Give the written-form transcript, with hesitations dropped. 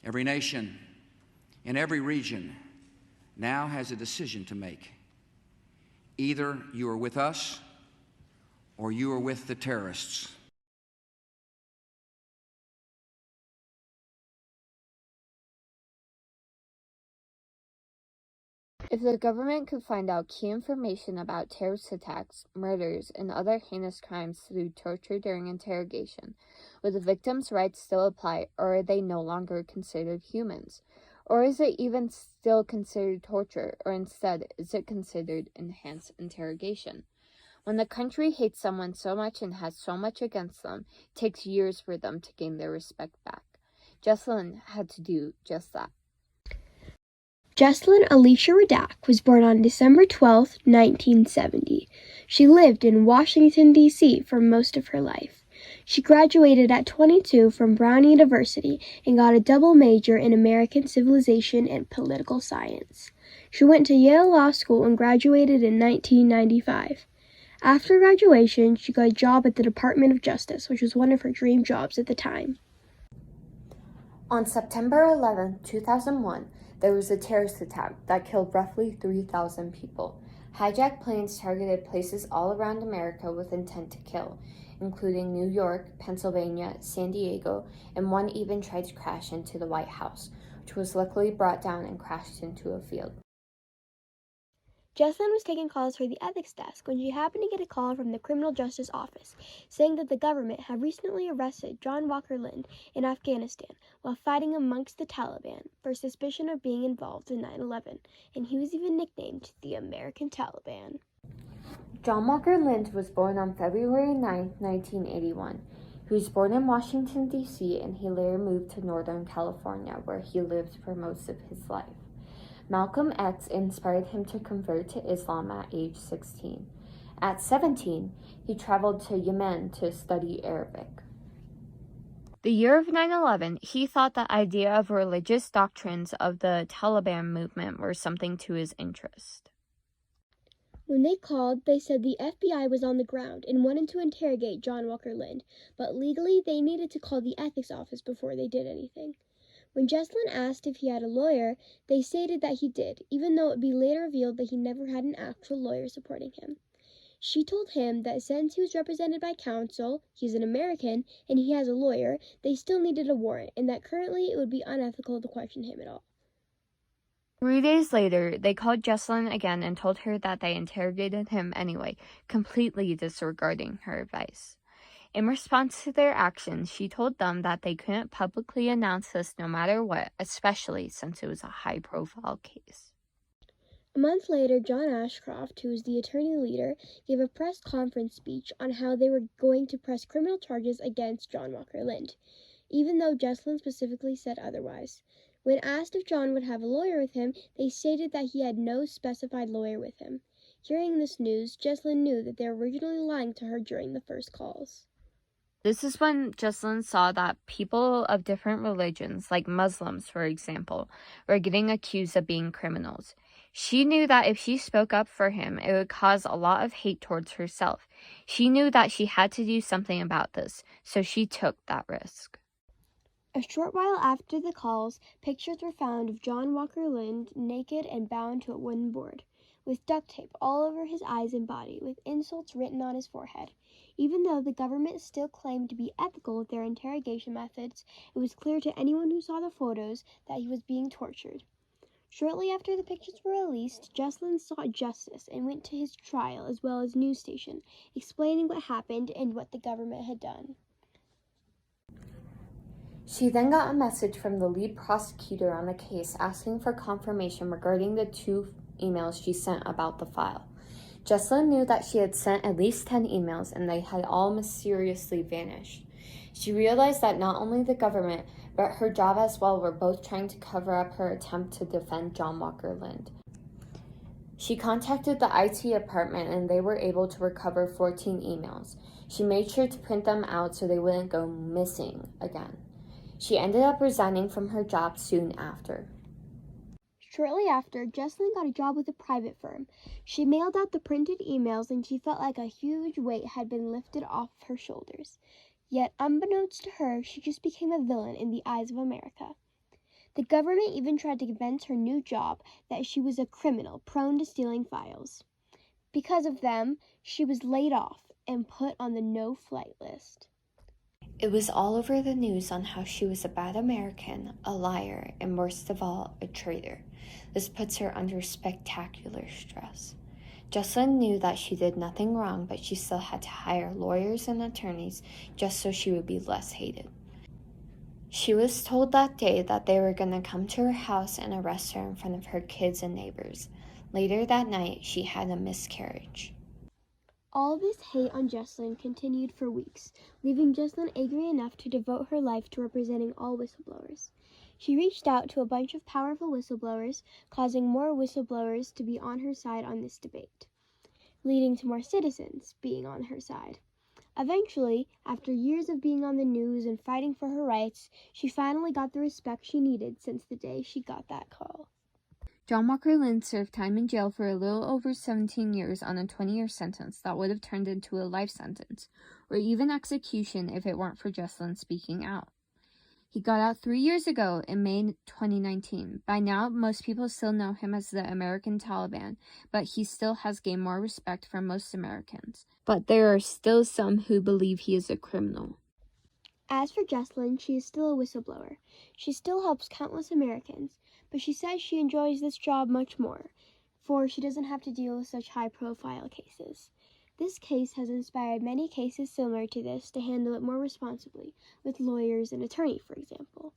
Every nation in every region now has a decision to make. Either you are with us or you are with the terrorists. If the government could find out key information about terrorist attacks, murders, and other heinous crimes through torture during interrogation, would the victims' rights still apply, or are they no longer considered humans? Or is it even still considered torture, or instead, is it considered enhanced interrogation? When the country hates someone so much and has so much against them, it takes years for them to gain their respect back. Jesselyn had to do just that. Jesselyn Alicia Radack was born on December 12, 1970. She lived in Washington, D.C. for most of her life. She graduated at 22 from Brown University and got a double major in American Civilization and Political Science. She went to Yale Law School and graduated in 1995. After graduation, she got a job at the Department of Justice, which was one of her dream jobs at the time. On September 11, 2001, there was a terrorist attack that killed roughly 3,000 people. Hijacked planes targeted places all around America with intent to kill, including New York, Pennsylvania, San Diego, and one even tried to crash into the White House, which was luckily brought down and crashed into a field. Jesselyn was taking calls for the ethics desk when she happened to get a call from the Criminal Justice Office saying that the government had recently arrested John Walker Lind in Afghanistan while fighting amongst the Taliban for suspicion of being involved in 9/11, and he was even nicknamed the American Taliban. John Walker Lind was born on February 9, 1981. He was born in Washington, D.C., and he later moved to Northern California, where he lived for most of his life. Malcolm X inspired him to convert to Islam at age 16. At 17, he traveled to Yemen to study Arabic. The year of 9/11, he thought the idea of religious doctrines of the Taliban movement were something to his interest. When they called, they said the FBI was on the ground and wanted to interrogate John Walker Lind, but legally they needed to call the ethics office before they did anything. When Jesselyn asked if he had a lawyer, they stated that he did, even though it would be later revealed that he never had an actual lawyer supporting him. She told him that since he was represented by counsel, he's an American, and he has a lawyer, they still needed a warrant, and that currently it would be unethical to question him at all. 3 days later, they called Jesselyn again and told her that they interrogated him anyway, completely disregarding her advice. In response to their actions, she told them that they couldn't publicly announce this no matter what, especially since it was a high-profile case. A month later, John Ashcroft, who was the attorney leader, gave a press conference speech on how they were going to press criminal charges against John Walker Lind, even though Jesselyn specifically said otherwise. When asked if John would have a lawyer with him, they stated that he had no specified lawyer with him. Hearing this news, Jesselyn knew that they were originally lying to her during the first calls. This is when Jesselyn saw that people of different religions, like Muslims for example, were getting accused of being criminals. She knew that if she spoke up for him, it would cause a lot of hate towards herself. She knew that she had to do something about this, so she took that risk. A short while after the calls, pictures were found of John Walker Lind naked and bound to a wooden board, with duct tape all over his eyes and body, with insults written on his forehead. Even though the government still claimed to be ethical with their interrogation methods, it was clear to anyone who saw the photos that he was being tortured. Shortly after the pictures were released, Jesselyn sought justice and went to his trial as well as news station, explaining what happened and what the government had done. She then got a message from the lead prosecutor on the case asking for confirmation regarding the 2 emails she sent about the file. Jesselyn knew that she had sent at least 10 emails and they had all mysteriously vanished. She realized that not only the government, but her job as well were both trying to cover up her attempt to defend John Walker Lind. She contacted the IT department and they were able to recover 14 emails. She made sure to print them out so they wouldn't go missing again. She ended up resigning from her job soon after. Shortly after, Jesselyn got a job with a private firm. She mailed out the printed emails and she felt like a huge weight had been lifted off her shoulders. Yet, unbeknownst to her, she just became a villain in the eyes of America. The government even tried to convince her new job that she was a criminal prone to stealing files. Because of them, she was laid off and put on the no-flight list. It was all over the news on how she was a bad American, a liar, and worst of all, a traitor. This puts her under spectacular stress. Jesselyn knew that she did nothing wrong, but she still had to hire lawyers and attorneys just so she would be less hated. She was told that day that they were going to come to her house and arrest her in front of her kids and neighbors. Later that night, she had a miscarriage. All this hate on Jesselyn continued for weeks, leaving Jesselyn angry enough to devote her life to representing all whistleblowers. She reached out to a bunch of powerful whistleblowers, causing more whistleblowers to be on her side on this debate, leading to more citizens being on her side. Eventually, after years of being on the news and fighting for her rights, she finally got the respect she needed since the day she got that call. John Walker Lynn served time in jail for a little over 17 years on a 20-year sentence that would have turned into a life sentence, or even execution if it weren't for Jesselyn speaking out. He got out 3 years ago in May 2019. By now, most people still know him as the American Taliban, but he still has gained more respect from most Americans. But there are still some who believe he is a criminal. As for Jesselyn, she is still a whistleblower. She still helps countless Americans, but she says she enjoys this job much more, for she doesn't have to deal with such high-profile cases. This case has inspired many cases similar to this to handle it more responsibly, with lawyers and attorneys, for example.